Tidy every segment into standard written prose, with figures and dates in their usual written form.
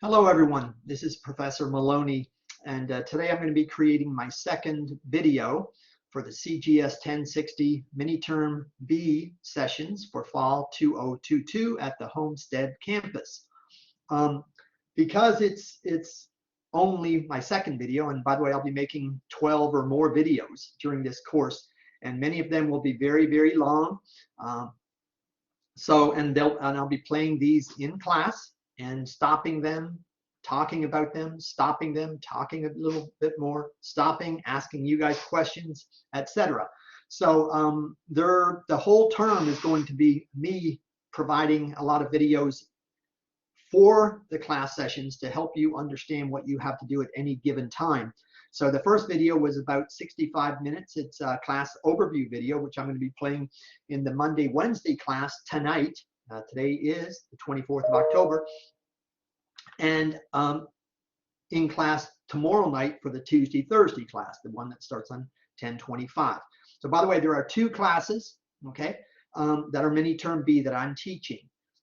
Hello everyone, this is Professor Maloney, and today I'm going to be creating my second video for the CGS1060 mini-term B sessions for fall 2022 at the Homestead campus. Because it's only my second video, and by the way, I'll be making 12 or more videos during this course, and many of them will be very, very long. And I'll be playing these in class and stopping them, talking about them, stopping them, talking a little bit more, stopping, asking you guys questions, etc. So the whole term is going to be me providing a lot of videos for the class sessions to help you understand what you have to do at any given time. So the first video was about 65 minutes. It's a class overview video, which I'm going to be playing in the Monday-Wednesday class tonight. Today is the 24th of October. And in class tomorrow night for the Tuesday-Thursday class, the one that starts on 10/25. So by the way, there are two classes, okay, that are mini-term B that I'm teaching.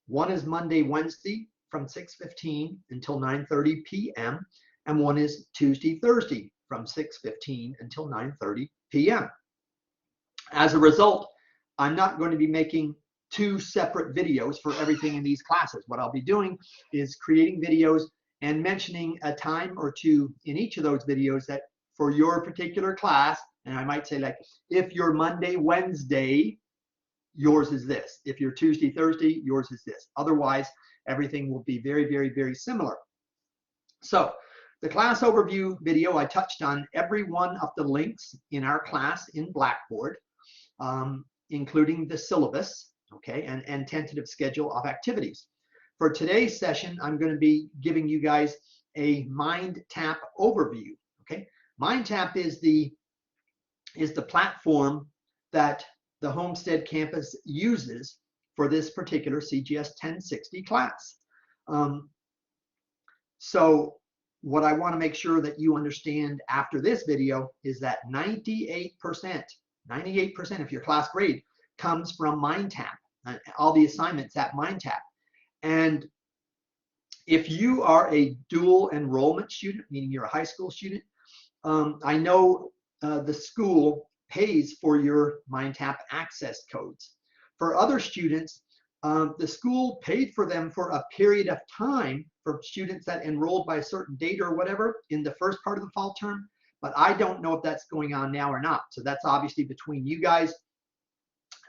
One is Monday-Wednesday from 6:15 until 9:30 p.m. and one is Tuesday-Thursday from 6:15 until 9:30 p.m. As a result, I'm not going to be making two separate videos for everything in these classes. What I'll be doing is creating videos and mentioning a time or two in each of those videos that for your particular class, and I might say, like, if you're Monday-Wednesday, yours is this. If you're Tuesday-Thursday, yours is this. Otherwise, everything will be very, very, very similar. So the class overview video, I touched on every one of the links in our class in Blackboard, including the syllabus, okay, and tentative schedule of activities. For today's session, I'm going to be giving you guys a MindTap overview, okay? MindTap is the platform that the Homestead campus uses for this particular CGS1060 class. So what I want to make sure that you understand after this video is that 98% of your class grade comes from MindTap, all the assignments at MindTap. And if you are a dual enrollment student, meaning you're a high school student, I know the school pays for your MindTap access codes. For other students, the school paid for them for a period of time for students that enrolled by a certain date or whatever in the first part of the fall term, but I don't know if that's going on now or not. So that's obviously between you guys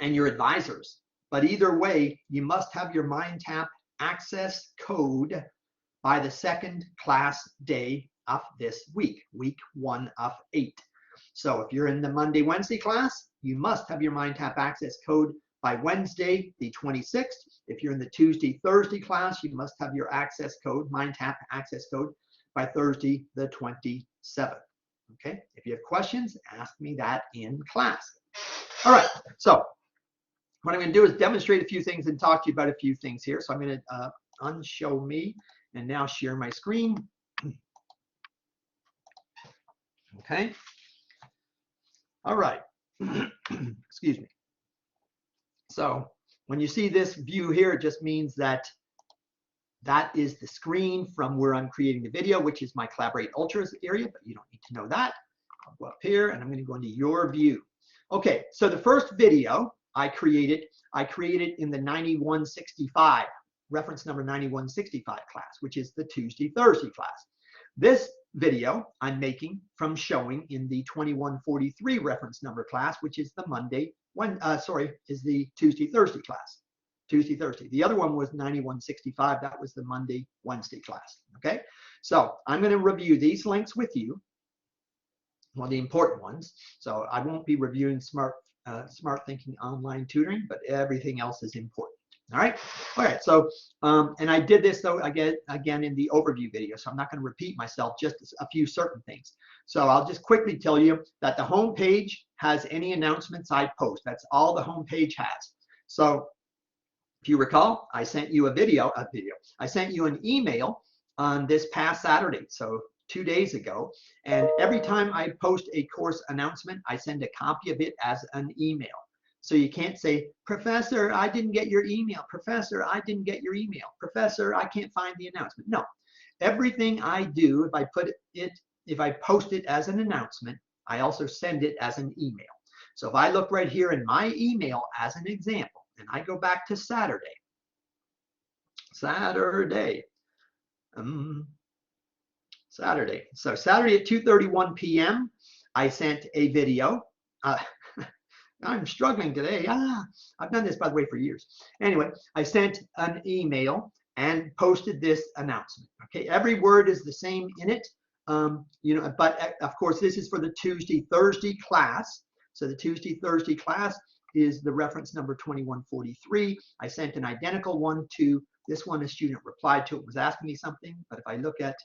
and your advisors. But either way, you must have your MindTap access code by the second class day of this week, week 1 of 8. So if you're in the Monday-Wednesday class, you must have your MindTap access code by Wednesday, the 26th. If you're in the Tuesday-Thursday class, you must have your access code, MindTap access code, by Thursday, the 27th. Okay? If you have questions, ask me that in class. All right. So what I'm going to do is demonstrate a few things and talk to you about a few things here. So I'm going to unshow me and now share my screen. Okay. All right. Excuse me. So when you see this view here, it just means that that is the screen from where I'm creating the video, which is my Collaborate Ultras area, but you don't need to know that. I'll go up here and I'm going to go into your view. Okay, so the first video I created in the 9165, reference number 9165 class, which is the Tuesday-Thursday class. This video I'm making from showing in the 2143 reference number class, which is the is the Tuesday-Thursday class. Tuesday-Thursday. The other one was 9165. That was the Monday-Wednesday class. Okay, so I'm going to review these links with you. Well, the important ones. So I won't be reviewing Smart Thinking Online Tutoring, but everything else is important. All right. All right. So, and I did this though again in the overview video, so I'm not going to repeat myself. Just a few certain things. So I'll just quickly tell you that the home page has any announcements I post. That's all the home page has. So if you recall, I sent you I sent you an email on this past Saturday. So 2 days ago, and every time I post a course announcement, I send a copy of it as an email. So you can't say, Professor, I didn't get your email. Professor, I didn't get your email. Professor, I can't find the announcement. No, everything I do, if I post it as an announcement, I also send it as an email. So if I look right here in my email as an example, and I go back to Saturday. So Saturday at 2:31 p.m., I sent a video. I'm struggling today. I've done this, by the way, for years. Anyway, I sent an email and posted this announcement. Okay, every word is the same in it. But of course, this is for the Tuesday-Thursday class. So the Tuesday-Thursday class is the reference number 2143. I sent an identical one to this one. A student replied to it, was asking me something. But if I look at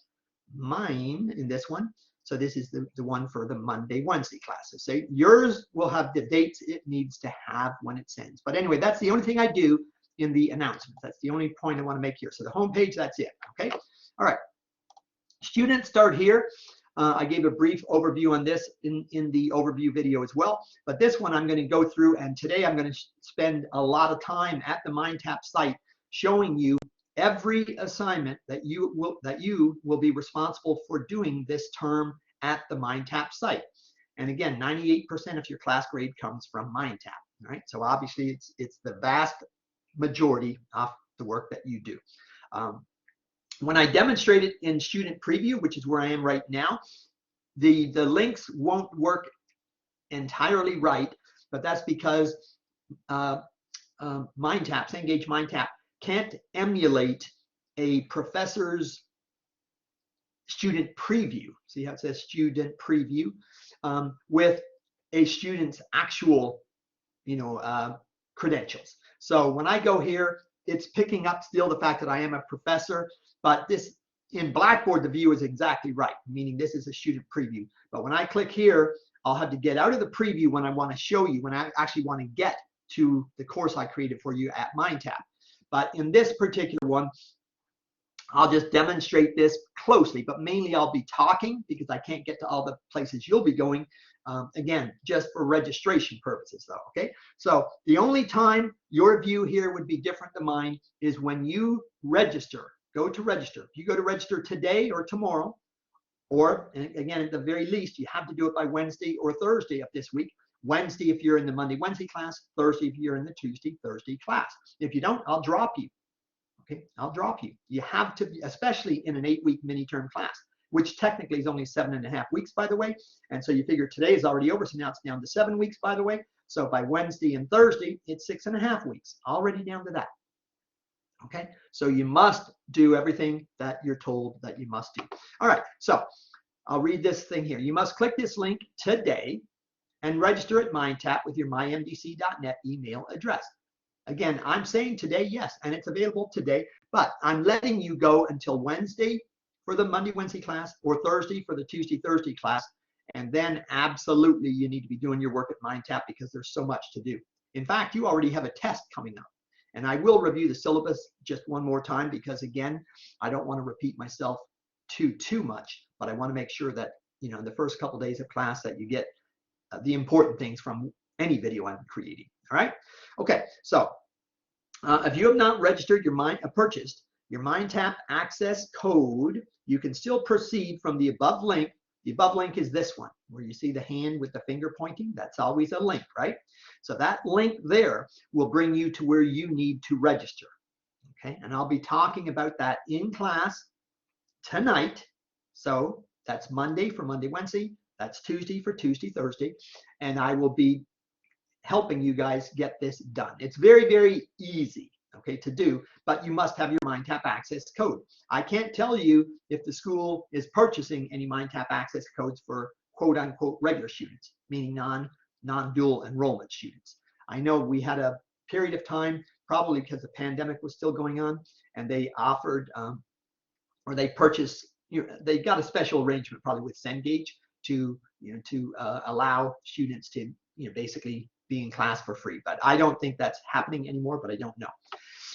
mine in this one, so this is the one for the Monday, Wednesday classes. So yours will have the dates it needs to have when it sends. But anyway, that's the only thing I do in the announcements. That's the only point I want to make here. So the home page, that's it. Okay. All right. Students start here. I gave a brief overview on this in the overview video as well. But this one I'm going to go through, and today I'm going to spend a lot of time at the MindTap site showing you every assignment that you will be responsible for doing this term at the MindTap site. And again, 98% of your class grade comes from MindTap. Right? So obviously it's the vast majority of the work that you do. When I demonstrate it in student preview, which is where I am right now, the links won't work entirely right, but that's because MindTap, Cengage MindTap, can't emulate a professor's student preview. See how it says student preview with a student's actual, credentials. So when I go here, it's picking up still the fact that I am a professor, but this in Blackboard, the view is exactly right, meaning this is a student preview. But when I click here, I'll have to get out of the preview when I want to show you, when I actually want to get to the course I created for you at MindTap. But in this particular one, I'll just demonstrate this closely, but mainly I'll be talking because I can't get to all the places you'll be going. Again, just for registration purposes though, okay? So the only time your view here would be different than mine is when you register, go to register. If you go to register today or tomorrow, or again, at the very least, you have to do it by Wednesday or Thursday of this week. Wednesday if you're in the Monday, Wednesday class, Thursday if you're in the Tuesday, Thursday class. If you don't, I'll drop you. Okay, I'll drop you. You have to be, especially in an 8-week mini-term class, which technically is only 7.5 weeks, by the way. And so you figure today is already over, so now it's down to 7 weeks, by the way. So by Wednesday and Thursday, it's 6.5 weeks, already down to that. Okay, so you must do everything that you're told that you must do. All right, so I'll read this thing here. You must click this link today and register at MindTap with your mymdc.net email address. Again, I'm saying today, yes, and it's available today, but I'm letting you go until Wednesday for the Monday, Wednesday class, or Thursday for the Tuesday, Thursday class, and then absolutely you need to be doing your work at MindTap because there's so much to do. In fact, you already have a test coming up, and I will review the syllabus just one more time because, again, I don't want to repeat myself too much, but I want to make sure that, in the first couple of days of class that you get the important things from any video I'm creating. All right. Okay. So if you have not registered purchased your MindTap access code, you can still proceed from the above link. The above link is this one where you see the hand with the finger pointing. That's always a link, right? So that link there will bring you to where you need to register. Okay. And I'll be talking about that in class tonight. So that's Monday for Monday, Wednesday. That's Tuesday for Tuesday, Thursday. And I will be helping you guys get this done. It's very, very easy, okay, to do, but you must have your MindTap access code. I can't tell you if the school is purchasing any MindTap access codes for quote unquote regular students, meaning non-dual enrollment students. I know we had a period of time, probably because the pandemic was still going on, and they offered or they purchased, they got a special arrangement probably with Cengage to allow students to basically be in class for free. But I don't think that's happening anymore, but I don't know.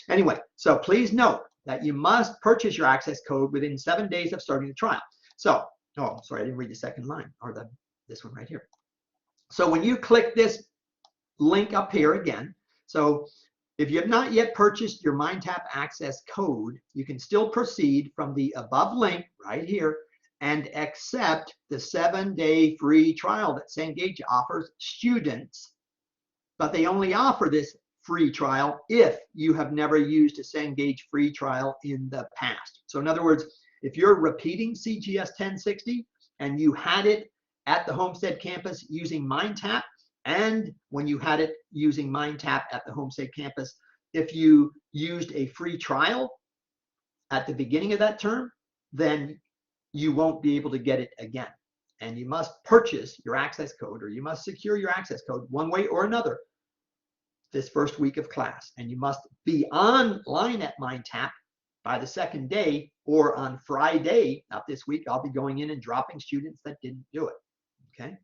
Anyway, so please note that you must purchase your access code within 7 days of starting the trial. So, oh, sorry, I didn't read the second line, or this one right here. So when you click this link up here again, so If you have not yet purchased your MindTap access code, you can still proceed from the above link right here and accept the 7-day free trial that Cengage offers students. But they only offer this free trial if you have never used a Cengage free trial in the past. So in other words, if you're repeating CGS1060 and you had it at the Homestead campus using MindTap, and when you had it using MindTap at the Homestead campus, if you used a free trial at the beginning of that term, then you won't be able to get it again. And you must purchase your access code, or you must secure your access code one way or another this first week of class. And you must be online at MindTap by the second day, or on Friday, not this week, I'll be going in and dropping students that didn't do it. Okay.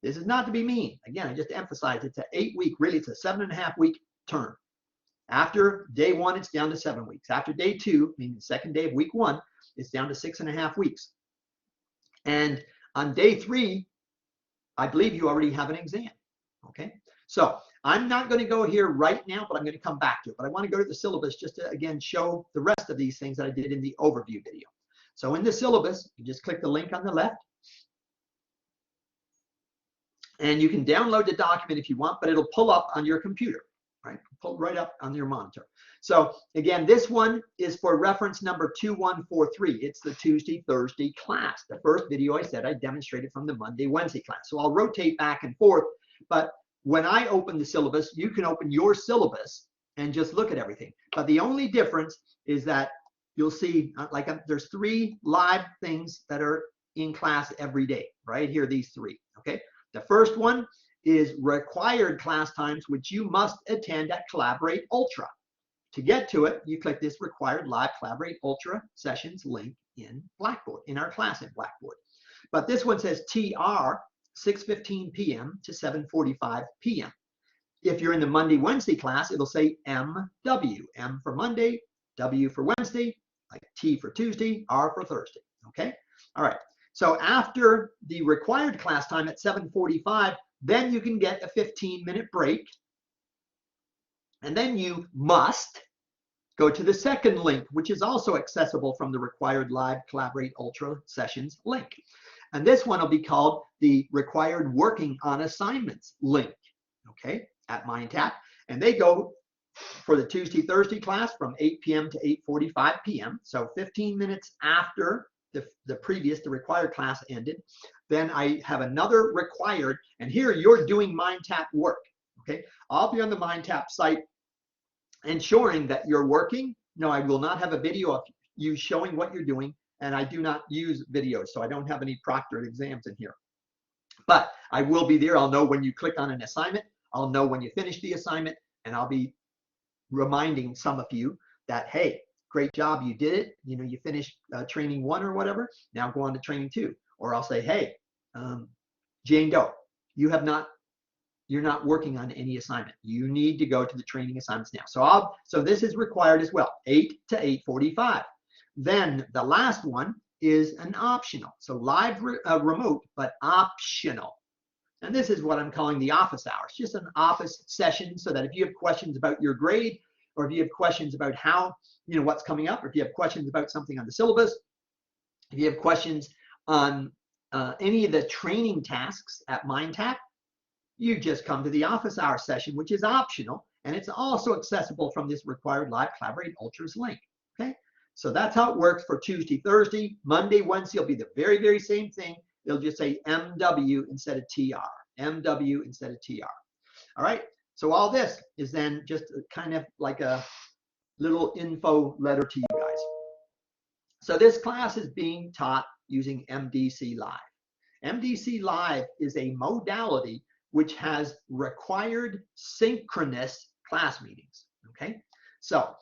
This is not to be mean. Again, I just emphasize it's an 8-week, really it's a 7.5-week term. After day 1, it's down to 7 weeks. After day 2, meaning the second day of week 1, it's down to 6.5 weeks. And on day 3, I believe you already have an exam. Okay. So I'm not going to go here right now, but I'm going to come back to it. But I want to go to the syllabus just to, again, show the rest of these things that I did in the overview video. So in the syllabus, you just click the link on the left. And you can download the document if you want, but it'll pull up on your computer, right? Pull right up on your monitor. So again, this one is for reference number 2143. It's the Tuesday, Thursday class. The first video I said I demonstrated from the Monday, Wednesday class. So I'll rotate back and forth, but when I open the syllabus, you can open your syllabus and just look at everything. But the only difference is that you'll see there's 3 live things that are in class every day, right here, these 3, okay? The first one is required class times, which you must attend at Collaborate Ultra. To get to it, you click this required live Collaborate Ultra sessions link in Blackboard, in our class in Blackboard. But this one says TR, 6:15 p.m. to 7:45 p.m. If you're in the Monday, Wednesday class, it'll say MW, M for Monday, W for Wednesday, like T for Tuesday, R for Thursday, okay? All right. So after the required class time at 7:45, then you can get a 15-minute break. And then you must go to the second link, which is also accessible from the required live Collaborate Ultra sessions link. And this one will be called the required working on assignments link, okay, at MindTap. And they go for the Tuesday, Thursday class from 8 p.m. to 8:45 p.m. So 15 minutes after the required class ended. Then I have another required, and here you're doing MindTap work, okay? I'll be on the MindTap site ensuring that you're working. No, I will not have a video of you showing what you're doing, and I do not use videos, so I don't have any proctored exams in here. But I will be there. I'll know when you click on an assignment. I'll know when you finish the assignment, and I'll be reminding some of you that, hey, great job, you did it. You know, you finished training 1 or whatever. Now go on to training 2. Or I'll say, hey, Jane Doe, you're not working on any assignment. You need to go to the training assignments now. So this is required as well, 8 to 8:45. Then the last one is an optional. So live remote, but optional. And this is what I'm calling the office hours, just an office session, so that if you have questions about your grade, or if you have questions about how, you know, what's coming up, or if you have questions about something on the syllabus, if you have questions on any of the training tasks at MindTap, you just come to the office hour session, which is optional, and it's also accessible from this required live Collaborate Ultras link, okay? So that's how it works for Tuesday, Thursday. Monday, Wednesday will be the very, very same thing. They'll just say MW instead of TR, MW instead of TR. All right, so all this is then just kind of like a little info letter to you guys. So this class is being taught using MDC Live. MDC Live is a modality which has required synchronous class meetings, okay? So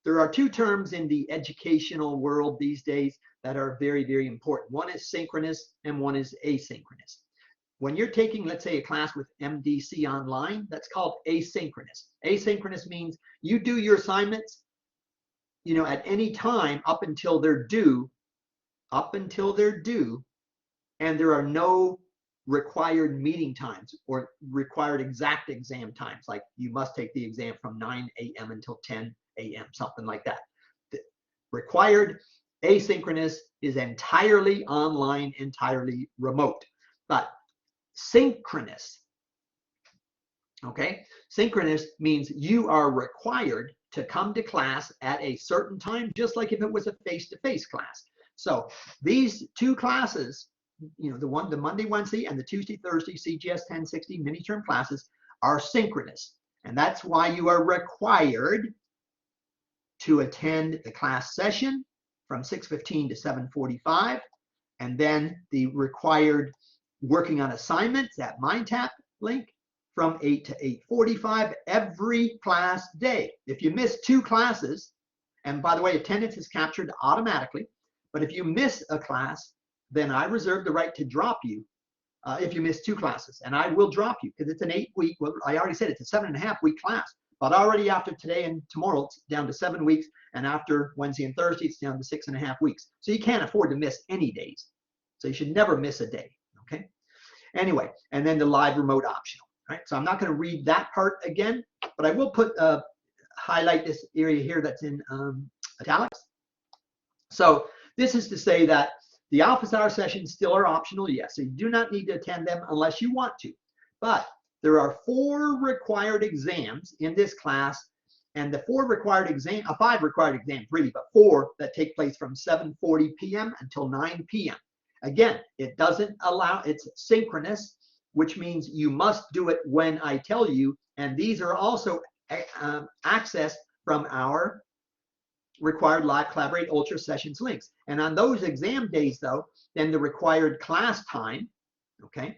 there are 2 terms in the educational world these days that are very, very important. One is synchronous and one is asynchronous. When you're taking, let's say, a class with MDC online, that's called asynchronous. Asynchronous means you do your assignments, you know, at any time up until they're due, and there are no required meeting times or required exact exam times, like you must take the exam from 9 a.m. until 10 a.m., something like that. The required asynchronous is entirely online, entirely remote. But synchronous, okay? Synchronous means you are required to come to class at a certain time, just like if it was a face-to-face class. So these two classes, you know, the Monday, Wednesday, and the Tuesday, Thursday CGS1060 mini-term classes are synchronous. And that's why you are required to attend the class session from 6:15 to 7:45, and then the required working on assignments, that MindTap link, from 8 to 8:45 every class day. If you miss two classes, and by the way, attendance is captured automatically, but if you miss a class, then I reserve the right to drop you if you miss two classes, and I will drop you because it's an 8-week, well, I already said it's a 7.5-week class, but already after today and tomorrow, it's down to 7 weeks, and after Wednesday and Thursday, it's down to 6.5 weeks. So you can't afford to miss any days. So you should never miss a day, okay? Anyway, and then the live remote optional, right? So I'm not going to read that part again, but I will put highlight this area here that's in italics. So this is to say that the office hour sessions still are optional, yes. So you do not need to attend them unless you want to. But there are 4 required exams in this class, and the 4 required exams, 5 required exams really, but 4 that take place from 7:40 p.m. until 9 p.m. Again, it doesn't allow, it's synchronous, which means you must do it when I tell you, and these are also accessed from our required live collaborate ultra sessions links. And on those exam days though, then the required class time, okay,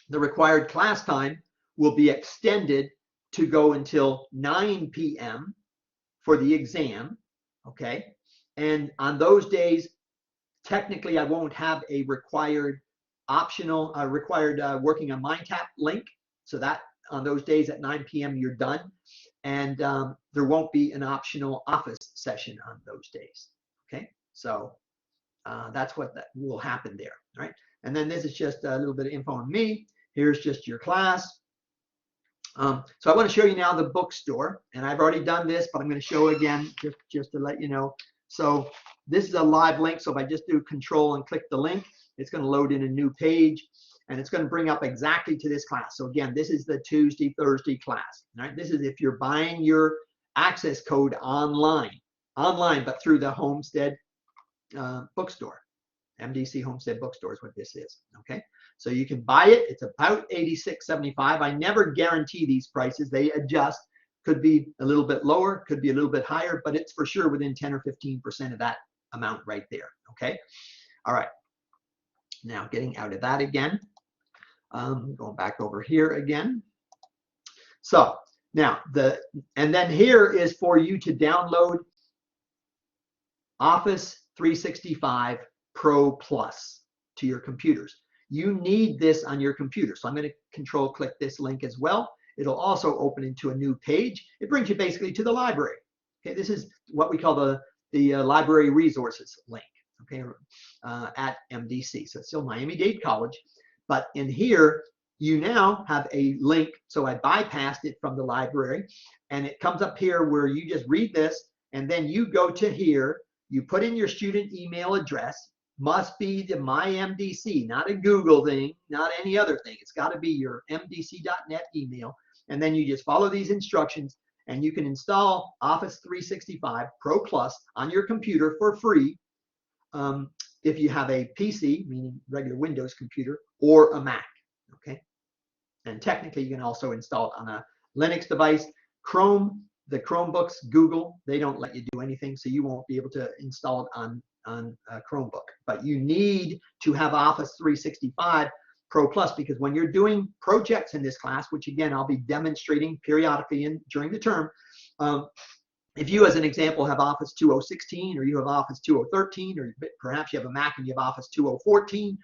the required class time will be extended to go until 9 p.m. for the exam, okay? And on those days, technically I won't have a required optional, working on MindTap link, so that on those days at 9 p.m. you're done. And there won't be an optional office session on those days, okay? So that's what that will happen there, right? And then this is just a little bit of info on me. Here's just your class. So I want to show you now the bookstore, and I've already done this, but I'm going to show again just to let you know. So this is a live link, so if I just do control and click the link, it's going to load in a new page, and it's going to bring up exactly to this class. So again, this is the Tuesday, Thursday class, right? This is if you're buying your access code online, but through the Homestead bookstore. MDC Homestead bookstore is what this is, okay? So you can buy it. It's about $86.75. I never guarantee these prices. They adjust. Could be a little bit lower, could be a little bit higher, but it's for sure within 10 or 15% of that amount right there, okay? All right. Now getting out of that again. Going back over here again. So now and then here is for you to download Office 365 Pro Plus to your computers. You need this on your computer. So I'm going to control click this link as well. It'll also open into a new page. It brings you basically to the library. Okay, this is what we call the library resources link, okay, at MDC. So it's still Miami-Dade College. But in here, you now have a link. So I bypassed it from the library, and it comes up here where you just read this, and then you go to here, you put in your student email address, must be the MyMDC, not a Google thing, not any other thing. It's got to be your mdc.net email. And then you just follow these instructions, and you can install Office 365 Pro Plus on your computer for free if you have a PC, meaning regular Windows computer, or a Mac, okay? And technically, you can also install it on a Linux device. Chrome, the Chromebooks, Google, they don't let you do anything, so you won't be able to install it on a Chromebook. But you need to have Office 365 Pro Plus, because when you're doing projects in this class, which again I'll be demonstrating periodically during the term, if you, as an example, have Office 2016, or you have Office 2013, or perhaps you have a Mac and you have Office 2014,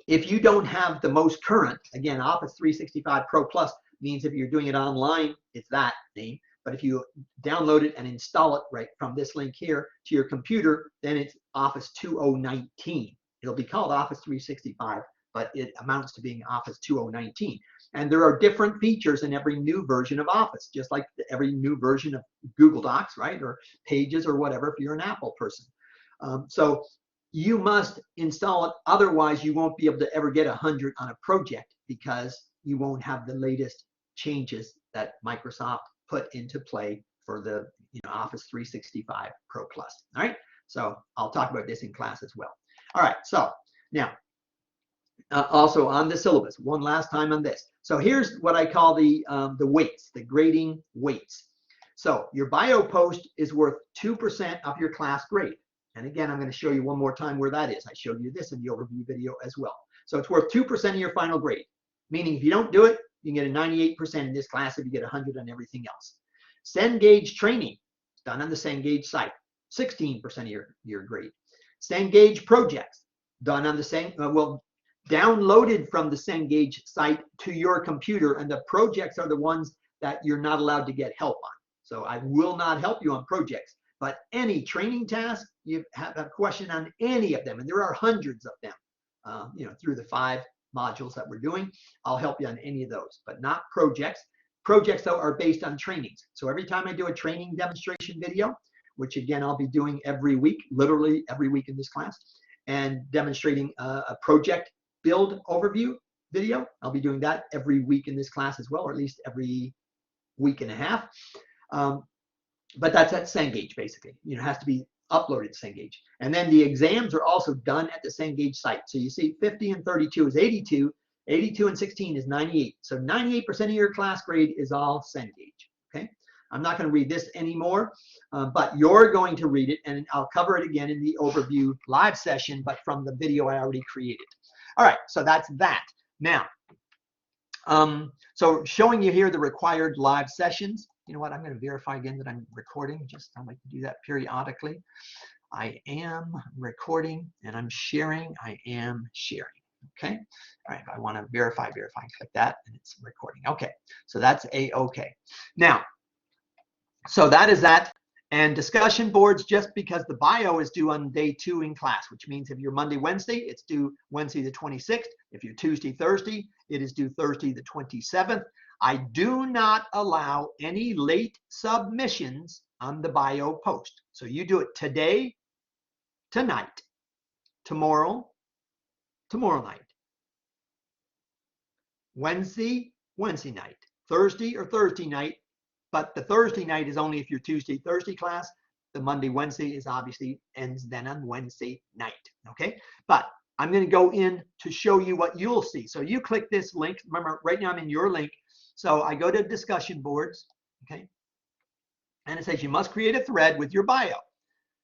if you don't have the most current, again, Office 365 Pro Plus means if you're doing it online, it's that name. But if you download it and install it right from this link here to your computer, then it's Office 2019. It'll be called Office 365, but it amounts to being Office 2019. And there are different features in every new version of Office, just like every new version of Google Docs, right? Or Pages or whatever, if you're an Apple person. So you must install it. Otherwise, you won't be able to ever get 100 on a project because you won't have the latest changes that Microsoft put into play for the Office 365 Pro Plus. All right. So I'll talk about this in class as well. All right. So now, also on the syllabus, one last time on this. So here's what I call the weights, the grading weights. So your bio post is worth 2% of your class grade. And again, I'm going to show you one more time where that is. I showed you this in the overview video as well. So it's worth 2% of your final grade, meaning if you don't do it, you can get a 98% in this class if you get 100 on everything else. Cengage training, done on the Cengage site, 16% of your grade. Cengage projects, done on the same, downloaded from the Cengage site to your computer, and the projects are the ones that you're not allowed to get help on. So I will not help you on projects, but any training task, you have a question on any of them, and there are hundreds of them, through the 5 modules that we're doing. I'll help you on any of those, but not projects. Projects, though, are based on trainings. So every time I do a training demonstration video, which again, I'll be doing every week, literally every week in this class, and demonstrating a project build overview video. I'll be doing that every week in this class as well, or at least every week and a half. But that's at Cengage, basically. It has to be uploaded to Cengage. And then the exams are also done at the Cengage site. So you see 50 and 32 is 82. 82 and 16 is 98. So 98% of your class grade is all Cengage. Okay. I'm not going to read this anymore, but you're going to read it, and I'll cover it again in the overview live session, but from the video I already created. All right, so that's that. Now, so showing you here the required live sessions. You know what? I'm going to verify again that I'm recording. I like to do that periodically. I am recording and I'm sharing. I am sharing. Okay. All right. If I want to verify, click that and it's recording. Okay. So that's A-OK. Now, so that is that. And discussion boards, just because the bio is due on day 2 in class, which means if you're Monday, Wednesday, it's due Wednesday the 26th. If you're Tuesday, Thursday, it is due Thursday the 27th. I do not allow any late submissions on the bio post. So you do it today, tonight, tomorrow night, Wednesday night, Thursday or Thursday night. But the Thursday night is only if you're Tuesday, Thursday class. The Monday, Wednesday is obviously ends then on Wednesday night. Okay. But I'm going to go in to show you what you'll see. So you click this link. Remember, right now I'm in your link. So I go to discussion boards. Okay. And it says you must create a thread with your bio.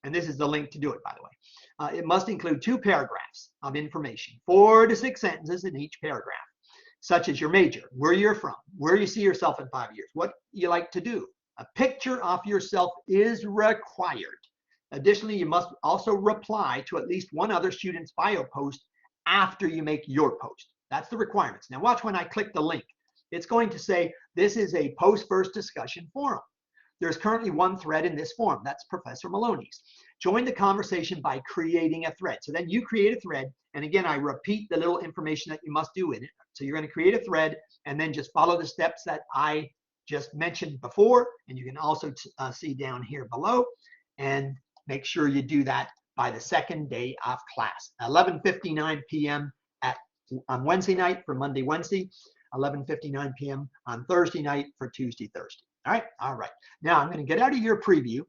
And this is the link to do it, by the way. It must include 2 paragraphs of information, 4 to 6 sentences in each paragraph, such as your major, where you're from, where you see yourself in 5 years, what you like to do. A picture of yourself is required. Additionally, you must also reply to at least one other student's bio post after you make your post. That's the requirements. Now watch when I click the link. It's going to say this is a post-first discussion forum. There's currently 1 thread in this forum. That's Professor Maloney's. Join the conversation by creating a thread. So then you create a thread. And again, I repeat the little information that you must do in it. So you're going to create a thread and then just follow the steps that I just mentioned before. And you can also see down here below, and make sure you do that by the 2nd day of class. 11:59 p.m. on Wednesday night for Monday, Wednesday, 11:59 p.m. on Thursday night for Tuesday, Thursday. All right. Now I'm going to get out of your preview.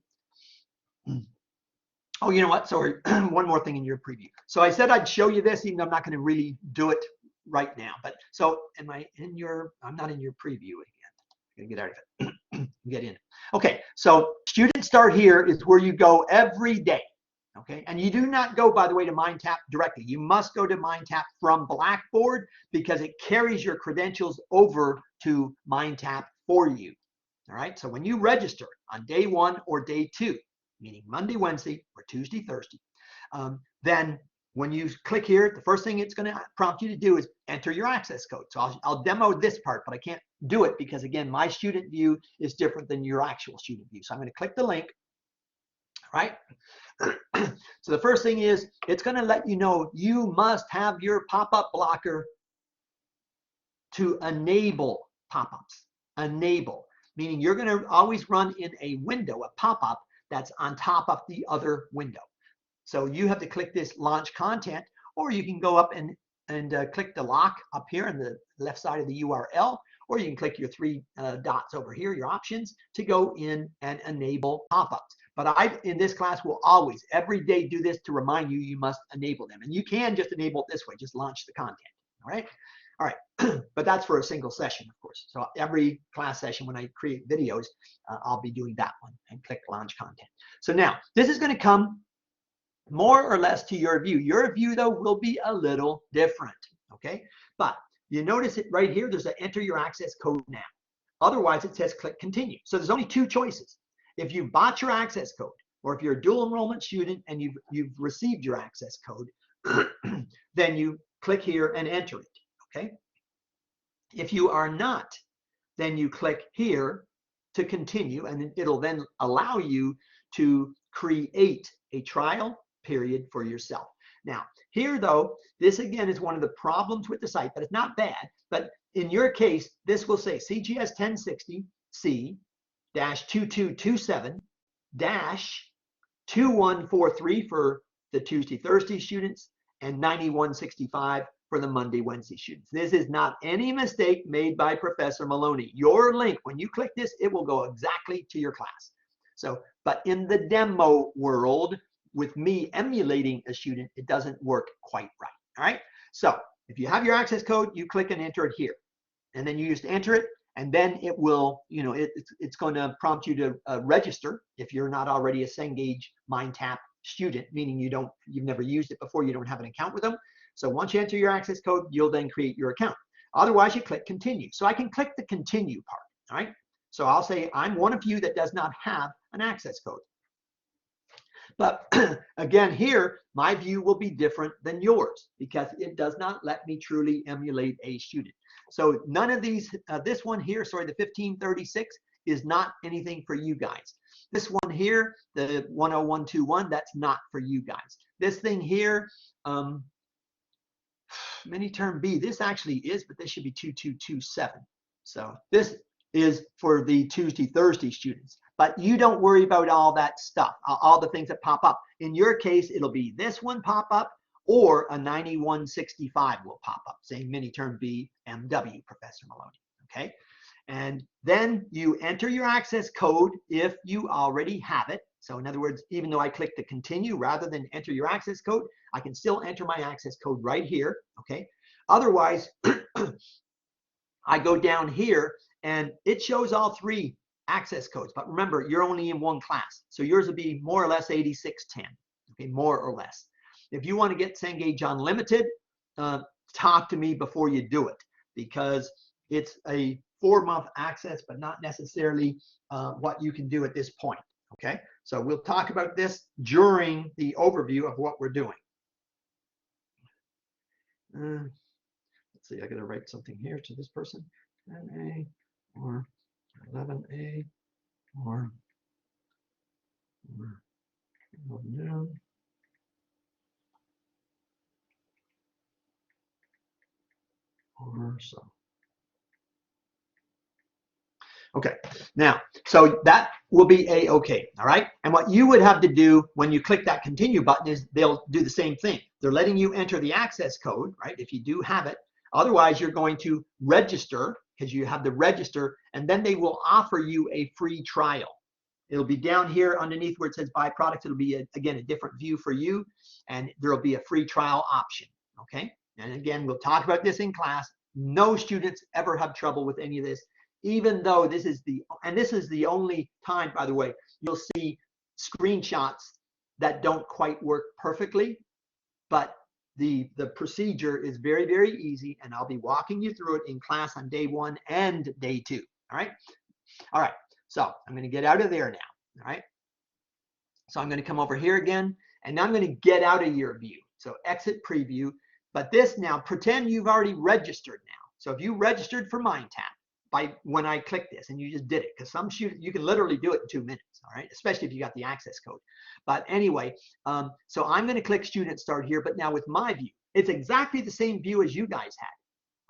Oh, you know what? Sorry, one more thing in your preview. So I said I'd show you this, even though I'm not going to really do it right now. But so am I in your, I'm not in your preview again. I'm going to get out of it. Get in. Okay, so Student Start here is where you go every day. Okay, and you do not go, by the way, to MindTap directly. You must go to MindTap from Blackboard because it carries your credentials over to MindTap for you. All right, so when you register on day 1 or day 2, meaning Monday, Wednesday, or Tuesday, Thursday, then when you click here, the first thing it's going to prompt you to do is enter your access code. So I'll demo this part, but I can't do it because, again, my student view is different than your actual student view. So I'm going to click the link right? So the first thing is, it's going to let you know you must have your pop-up blocker to enable pop-ups. Enable, meaning you're going to always run in a window, a pop-up that's on top of the other window. So you have to click this launch content, or you can go up and click the lock up here on the left side of the URL, or you can click your three dots over here, your options, to go in and enable pop-ups. But I, in this class, will always, every day, do this to remind you, you must enable them. And you can just enable it this way, just launch the content, all right? All right, but that's for a single session, of course. So every class session, when I create videos, I'll be doing that one and click launch content. So now, this is gonna come more or less to your view. Your view, though, will be a little different, okay? But you notice it right here, there's an enter your access code now. Otherwise, it says click continue. So there's only two choices. If you bought your access code, or if you're a dual enrollment student and you've received your access code, then you click here and enter it, okay? If you are not, then you click here to continue, and it'll then allow you to create a trial period for yourself. Now, here though, this again is one of the problems with the site, but it's not bad. But in your case, this will say CGS1060C -2227-2143 for the Tuesday, Thursday students, and 9165 for the Monday, Wednesday students. This is not any mistake made by Professor Maloney. Your link, when you click this, it will go exactly to your class. So, but in the demo world, with me emulating a student, it doesn't work quite right, all right? So if you have your access code, you click and enter it here. And then you just enter it, and then it will, you know, it's going to prompt you to register if you're not already a Cengage MindTap student, meaning you've never used it before, you don't have an account with them. So once you enter your access code, you'll then create your account. Otherwise, you click continue. So I can click the continue part, all right? So I'll say I'm one of you that does not have an access code. But again, here, my view will be different than yours because it does not let me truly emulate a student. So none of these, this one here, sorry, the 1536 is not anything for you guys. This one here, the 10121, that's not for you guys. This thing here, mini term B, this actually is, but this should be 2227. So this is for the Tuesday, Thursday students. But you don't worry about all that stuff, all the things that pop up. In your case, it'll be this one pop up, or a 9165 will pop up, saying mini term B, MW, Professor Maloney, okay? And then you enter your access code if you already have it. So in other words, even though I click the continue rather than enter your access code, I can still enter my access code right here, okay? Otherwise, I go down here and it shows all three access codes. But remember, you're only in one class. So yours would be more or less 8610, okay, more or less. If you want to get Cengage Unlimited, talk to me before you do it, because it's a 4-month access, but not necessarily what you can do at this point, okay? So we'll talk about this during the overview of what we're doing. Let's see, I got to write something here to this person. 10A or 11A or noon. Or so. Okay, now, so that will be A-okay, all right? And what you would have to do when you click that continue button is they'll do the same thing. They're letting you enter the access code, right, if you do have it. Otherwise, you're going to register, because you have to register, and then they will offer you a free trial. It'll be down here underneath where it says buy products. It'll be, again, a different view for you, and there'll be a free trial option, okay? And again, we'll talk about this in class. No students ever have trouble with any of this, even though this is the only time, by the way, you'll see screenshots that don't quite work perfectly, but the procedure is very, very easy, and I'll be walking you through it in class on day 1 and day 2, all right? All right, so I'm gonna get out of there now, all right? So I'm gonna come over here again, and now I'm gonna get out of your view. So exit preview, but this now, pretend you've already registered now. So if you registered for MindTap by when I click this and you just did it, because some students, you can literally do it in 2 minutes, all right, especially if you got the access code. But anyway, so I'm going to click student start here, but now with my view, it's exactly the same view as you guys had,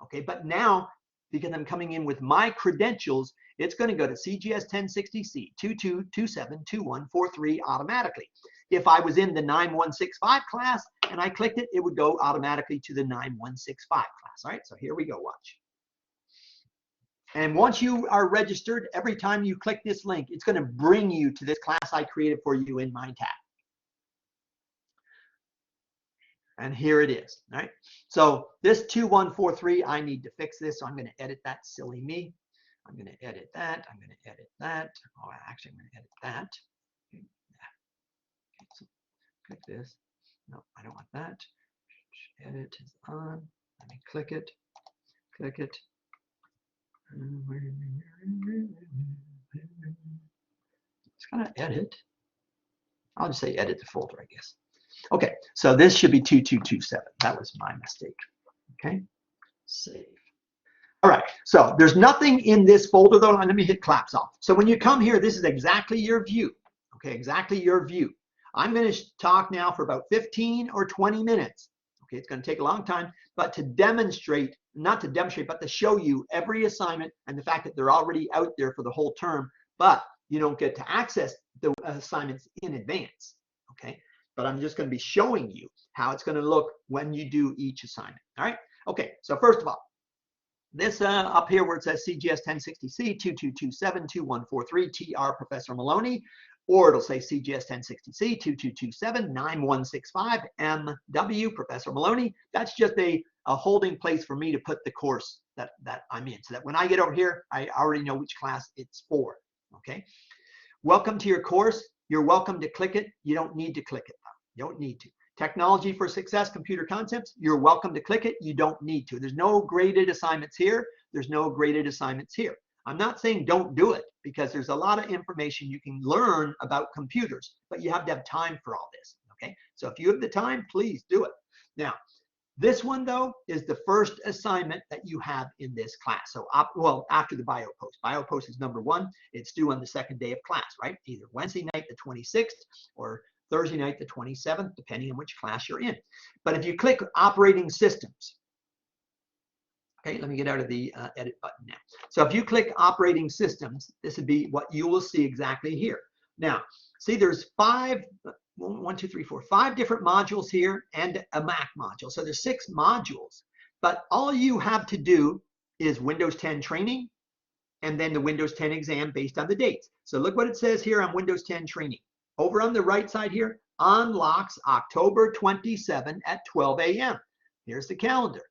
okay, but now because I'm coming in with my credentials, it's going to go to CGS1060C 22272143 automatically. If I was in the 9165 class and I clicked it, it would go automatically to the 9165 class. All right, so here we go, watch. And once you are registered, every time you click this link, it's going to bring you to this class I created for you in MindTap. And here it is, all right? So this 2143, I need to fix this, so I'm going to edit that, silly me. I'm going to edit that, I'm going to edit that. Oh, actually, I'm going to edit that. Okay, okay, so click this. No, I don't want that. Edit is on. Let me click it, click it. It's going to edit. I'll just say edit the folder, I guess. Okay, so this should be 2227. That was my mistake. Okay, save. All right, so there's nothing in this folder though. Let me hit claps off. So when you come here, this is exactly your view. Okay, exactly your view. I'm going to talk now for about 15 or 20 minutes. Okay, it's going to take a long time, but to demonstrate, not to demonstrate, but to show you every assignment and the fact that they're already out there for the whole term, but you don't get to access the assignments in advance. Okay. But I'm just going to be showing you how it's going to look when you do each assignment. All right. Okay. So first of all, this up here where it says CGS1060C 22272143 TR Professor Maloney, or it'll say CGS1060C 22279165 MW Professor Maloney. That's just a holding place for me to put the course that I'm in, so that when I get over here, I already know which class it's for. Okay. Welcome to your course. You're welcome to click it. You don't need to click it though. You don't need to. Technology for Success, Computer Concepts. You're welcome to click it. You don't need to. There's no graded assignments here. There's no graded assignments here. I'm not saying don't do it, because there's a lot of information you can learn about computers, but you have to have time for all this. Okay. So if you have the time, please do it. Now, this one, though, is the first assignment that you have in this class. So, well, after the bio post. Bio post is number 1. It's due on the second day of class, right? Either Wednesday night, the 26th, or Thursday night, the 27th, depending on which class you're in. But if you click Operating Systems, okay, let me get out of the edit button now. So if you click Operating Systems, this would be what you will see exactly here. Now, see, there's 5 different modules here and a Mac module. So there's 6 modules, but all you have to do is Windows 10 training and then the Windows 10 exam based on the dates. So look what it says here on Windows 10 training. Over on the right side here, unlocks October 27 at 12 a.m. Here's the calendar.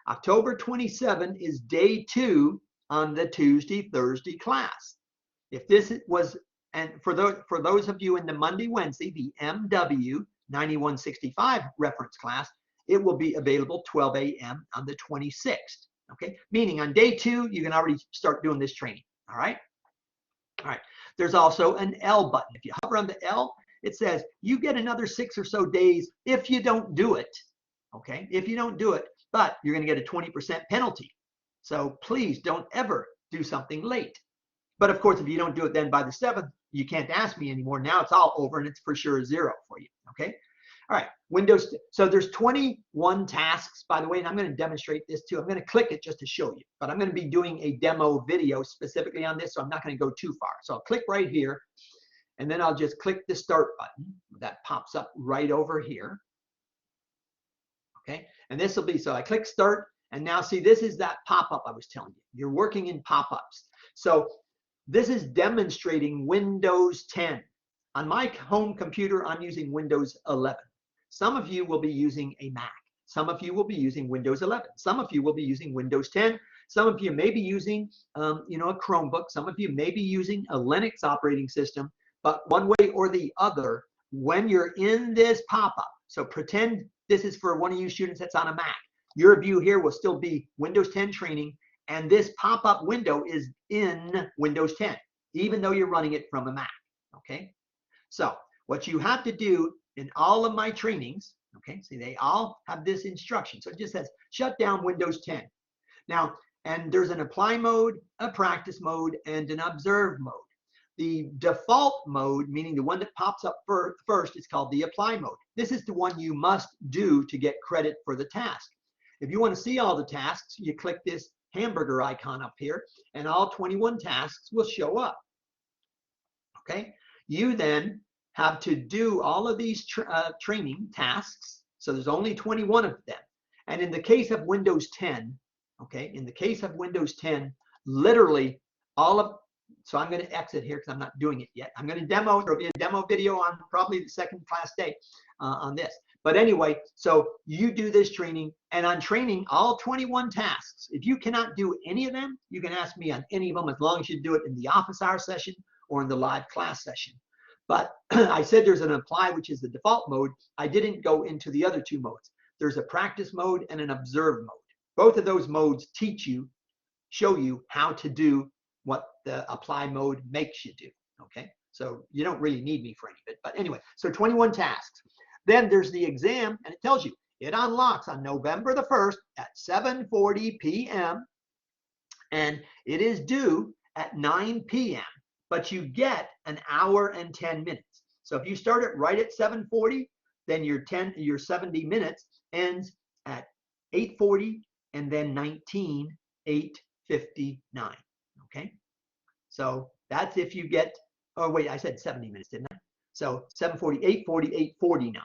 October 27 is day 2 on the Tuesday, Thursday class. If this was, and for those of you in the Monday, Wednesday, the MW 9165 reference class, it will be available 12 a.m. on the 26th. Okay, meaning on day 2, you can already start doing this training. All right. All right. There's also an L button. If you hover on the L, it says you get another 6 or so days if you don't do it. Okay, if you don't do it, but you're going to get a 20% penalty. So please don't ever do something late. But of course, if you don't do it then by the 7th, you can't ask me anymore. Now it's all over and it's for sure 0 for you. Okay. All right. Windows. So there's 21 tasks, by the way, and I'm going to demonstrate this too. I'm going to click it just to show you, but I'm going to be doing a demo video specifically on this, so I'm not going to go too far. So I'll click right here, and then I'll just click the start button. That pops up right over here. Okay. And this will be, so I click start, and now see, this is that pop-up I was telling you. You're working in pop-ups. So this is demonstrating Windows 10. On my home computer, I'm using Windows 11. Some of you will be using a Mac. Some of you will be using Windows 11. Some of you will be using Windows 10. Some of you may be using, a Chromebook. Some of you may be using a Linux operating system. But one way or the other, when you're in this pop-up, so pretend this is for one of you students that's on a Mac. Your view here will still be Windows 10 training, and this pop-up window is in Windows 10, even though you're running it from a Mac. Okay. So what you have to do in all of my trainings, okay, see, they all have this instruction. So it just says shut down Windows 10. Now, And there's an apply mode, a practice mode, and an observe mode. The default mode, meaning the one that pops up first, is called the apply mode. This is the one you must do to get credit for the task. If you want to see all the tasks, you click this hamburger icon up here, and all 21 tasks will show up. Okay? You then have to do all of these training tasks. So there's only 21 of them. And in the case of Windows 10, okay, in the case of Windows 10, literally all of, so I'm going to exit here because I'm not doing it yet. I'm going to demo, there'll be a demo video on probably the second class day on this. But anyway, so you do this training, and on training, all 21 tasks. If you cannot do any of them, you can ask me on any of them as long as you do it in the office hour session or in the live class session. But I said there's an apply, which is the default mode. I didn't go into the other two modes. There's a practice mode and an observe mode. Both of those modes teach you, show you how to do what the apply mode makes you do, okay? So you don't really need me for any of it. But anyway, so 21 tasks. Then there's the exam, and it tells you it unlocks on November the 1st at 7:40 p.m. and it is due at 9 p.m. But you get an hour and 10 minutes. So if you start it right at 7:40, then your 70 minutes ends at 8:40 and then 8:59. Okay, so that's if you get, oh wait, I said 70 minutes, didn't I? So 7:40, 8:40, 8:49.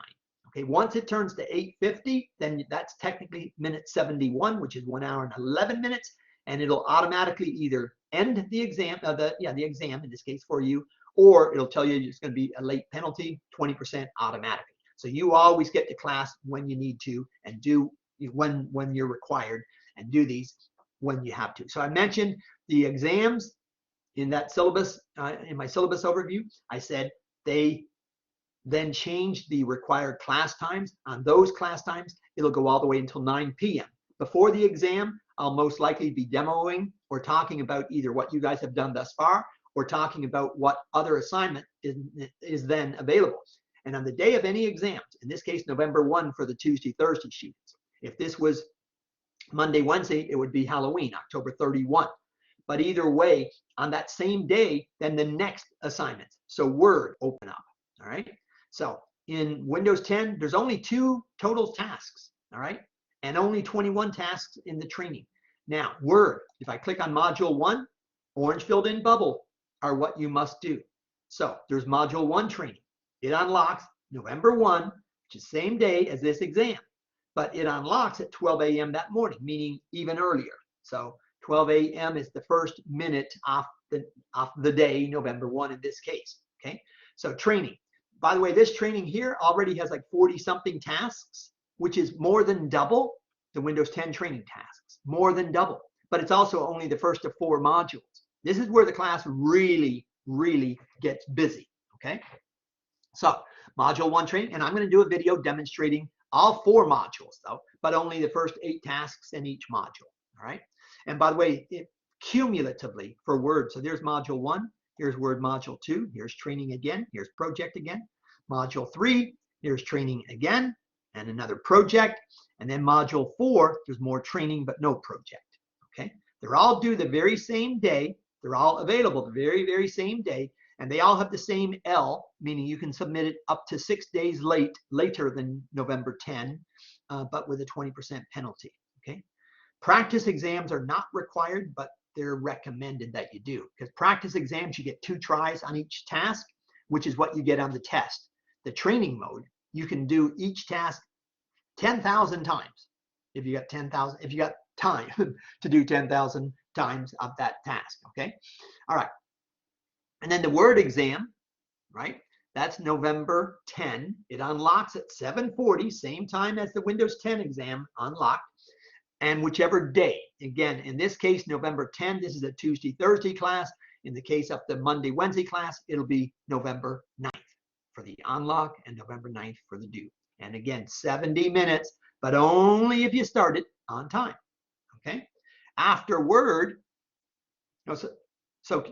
Okay, once it turns to 8:50, then that's technically minute 71, which is 1 hour and 11 minutes, and it'll automatically either end the exam, the exam in this case for you, or it'll tell you it's going to be a late penalty, 20% automatically. So you always get to class when you need to, and do when you're required, and do these when you have to. So I mentioned the exams in that syllabus, in my syllabus overview. I said they then changed the required class times. On those class times, it'll go all the way until 9 p.m. Before the exam, I'll most likely be demoing or talking about either what you guys have done thus far, or talking about what other assignment is then available. And on the day of any exams, in this case, November 1 for the Tuesday, Thursday students. If this was Monday, Wednesday, it would be Halloween, October 31. But either way, on that same day, then the next assignments. So Word open up, all right? So in Windows 10, there's only 2 total tasks, all right? And only 21 tasks in the training. Now, Word, if I click on Module 1, orange filled in bubble are what you must do. So there's Module 1 training. It unlocks November 1, which is the same day as this exam. But it unlocks at 12 a.m. that morning, meaning even earlier. So 12 a.m. is the first minute off the day, November 1 in this case, okay? So training. By the way, this training here already has like 40-something tasks, which is more than double the Windows 10 training tasks, more than double. But it's also only the first of 4 modules. This is where the class really, really gets busy, okay? So Module 1 training, and I'm going to do a video demonstrating all 4 modules though, but only the first 8 tasks in each module, all right? And by the way, cumulatively for Word, so there's Module 1, here's Word Module 2, here's training again, here's project again. Module 3, here's training again, and another project. And then Module 4, there's more training but no project, okay? They're all due the very same day. They're all available the very, very same day. And they all have the same L, meaning you can submit it up to 6 days later than November 10, but with a 20% penalty, okay? Practice exams are not required, but they're recommended that you do. Because practice exams, you get 2 tries on each task, which is what you get on the test. The training mode, you can do each task 10,000 times. If you got 10,000, if you got time to do 10,000 times of that task, okay? All right. And then the Word exam, right? That's November 10. It unlocks at 7:40, same time as the Windows 10 exam unlocked, and whichever day. Again, in this case, November 10, this is a Tuesday, Thursday class. In the case of the Monday, Wednesday class, it'll be November 9th for the unlock and November 9th for the due. And again, 70 minutes, but only if you start it on time, okay? After Word,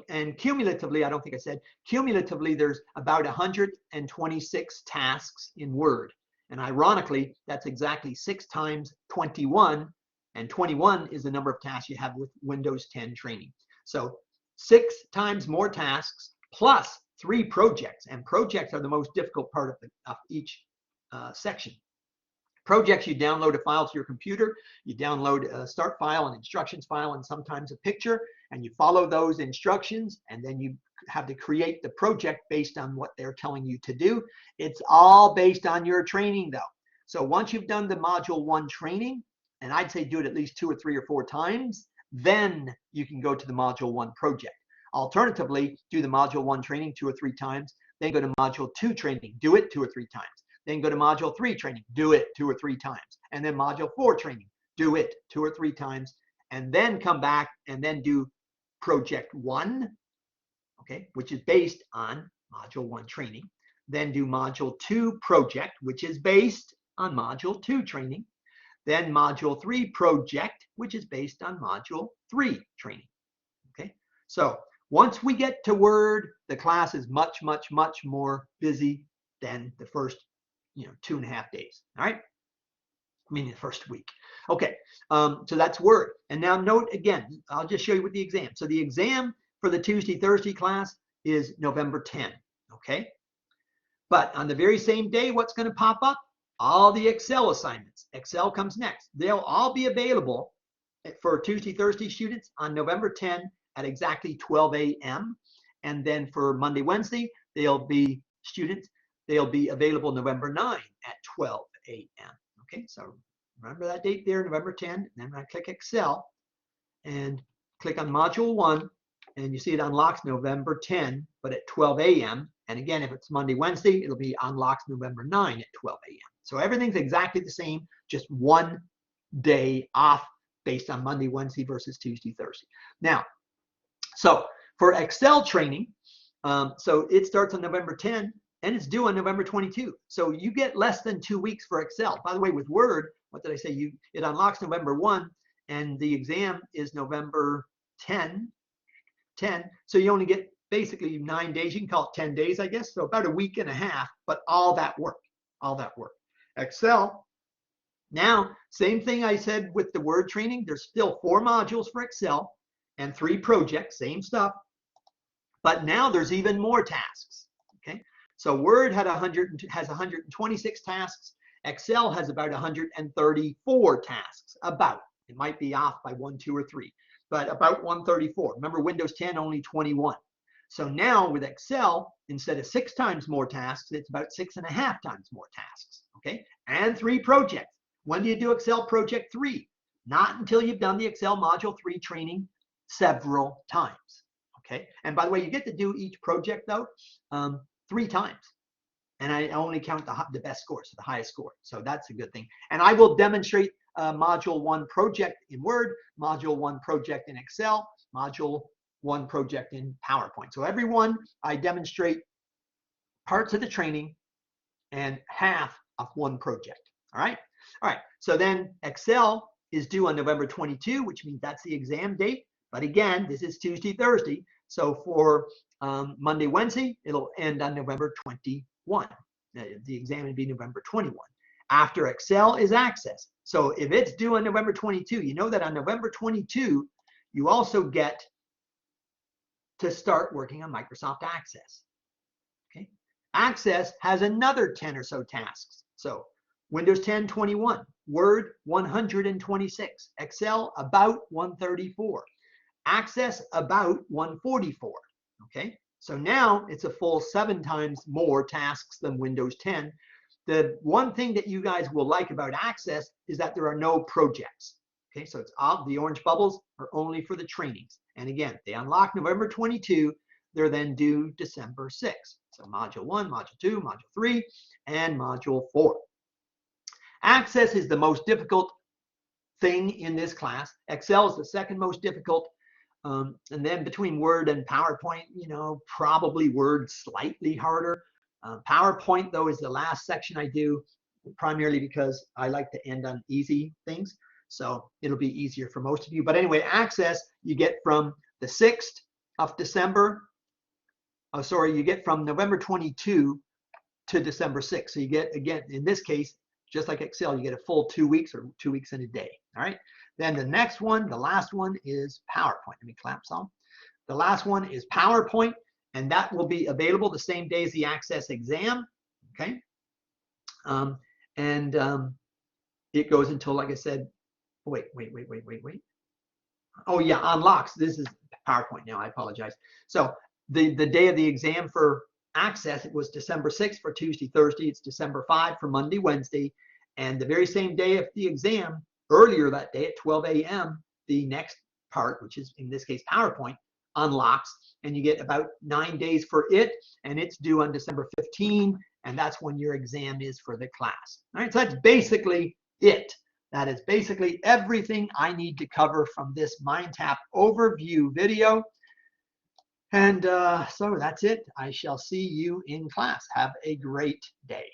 and cumulatively, I don't think I said, cumulatively, there's about 126 tasks in Word. And ironically, that's exactly 6 times 21, And 21 is the number of tasks you have with Windows 10 training. So 6 times more tasks plus 3 projects. And projects are the most difficult part of each section. Projects, you download a file to your computer, you download a start file, an instructions file, and sometimes a picture, and you follow those instructions, and then you have to create the project based on what they're telling you to do. It's all based on your training though. So once you've done the module 1 training, and I'd say do it at least 2 or 3 or 4 times, then you can go to the module 1 project. Alternatively, do the module 1 training 2 or 3 times, then go to module 2 training, do it 2 or 3 times. Then go to module 3 training, do it 2 or 3 times. And then module 4 training, do it 2 or 3 times. And then come back and then do project 1, okay, which is based on module 1 training. Then do module 2 project, which is based on module 2 training. Then module 3 project, which is based on module 3 training. Okay, so once we get to Word, the class is much, much, much more busy than the first 2.5 days. All right, I mean the first week. Okay, so that's Word. And now note again, I'll just show you with the exam. So the exam for the Tuesday, Thursday class is November 10. Okay, but on the very same day, what's going to pop up? All the Excel assignments. Excel comes next. They'll all be available for Tuesday, Thursday students on November 10 at exactly 12 a.m. And then for Monday, Wednesday, they'll be available November 9 at 12 a.m. Okay, so remember that date there, November 10. And then I click Excel and click on Module 1, and you see it unlocks November 10, but at 12 a.m. And again, if it's Monday, Wednesday, it'll be unlocks November 9 at 12 a.m. So everything's exactly the same, just one day off based on Monday, Wednesday versus Tuesday, Thursday. Now, so for Excel training, so it starts on November 10 and it's due on November 22. So you get less than 2 weeks for Excel. By the way, with Word, what did I say? It unlocks November 1 and the exam is November 10. So you only get basically 9 days. You can call it 10 days, I guess. So about a week and a half, but all that work. Excel. Now, same thing I said with the Word training. There's still 4 modules for Excel and 3 projects, same stuff. But now there's even more tasks. Okay, so Word has 126 tasks. Excel has about 134 tasks. It might be off by 1, 2, or 3, but about 134. Remember, Windows 10 only 21. So now with Excel, instead of 6 times more tasks, it's about 6.5 times more tasks. Okay, and 3 projects. When do you do Excel Project 3? Not until you've done the Excel Module 3 training several times. Okay, and by the way, you get to do each project though 3 times. And I only count the best scores, so the highest score. So that's a good thing. And I will demonstrate Module 1 project in Word, Module 1 project in Excel, Module 1 project in PowerPoint. So every one, I demonstrate parts of the training and half of one project. All right. So then Excel is due on November 22, which means that's the exam date. But again, this is Tuesday, Thursday. So for Monday, Wednesday, it'll end on November 21. The exam would be November 21. After Excel is Access. So if it's due on November 22, you know that on November 22, you also get to start working on Microsoft Access. Okay, Access has another 10 or so tasks. So Windows 10, 21, Word, 126, Excel, about 134, Access, about 144. Okay, so now it's a full 7 times more tasks than Windows 10. The one thing that you guys will like about Access is that there are no projects. Okay, so it's all the orange bubbles are only for the trainings. And again, they unlock November 22. They're then due December 6. So Module 1, Module 2, Module 3, and Module 4. Access is the most difficult thing in this class. Excel is the second most difficult. And then between Word and PowerPoint, probably Word slightly harder. PowerPoint, though, is the last section I do, primarily because I like to end on easy things. So it'll be easier for most of you. But anyway, Access, you get from the 6th of December. Oh, sorry, you get from November 22 to December 6th. So you get, again, in this case, just like Excel, you get a full 2 weeks or 2 weeks and a day. All right. Then the next one, the last one is PowerPoint. Let me clap some. The last one is PowerPoint, and that will be available the same day as the Access exam. Okay. It goes until, like I said, wait. Oh yeah, unlocks. This is PowerPoint now. I apologize. So the day of the exam for Access, it was December 6th for Tuesday, Thursday. It's December 5 for Monday, Wednesday. And the very same day of the exam, earlier that day at 12 a.m., the next part, which is in this case PowerPoint, unlocks. And you get about 9 days for it. And it's due on December 15. And that's when your exam is for the class. All right, so that's basically it. That is basically everything I need to cover from this MindTap overview video. And so that's it. I shall see you in class. Have a great day.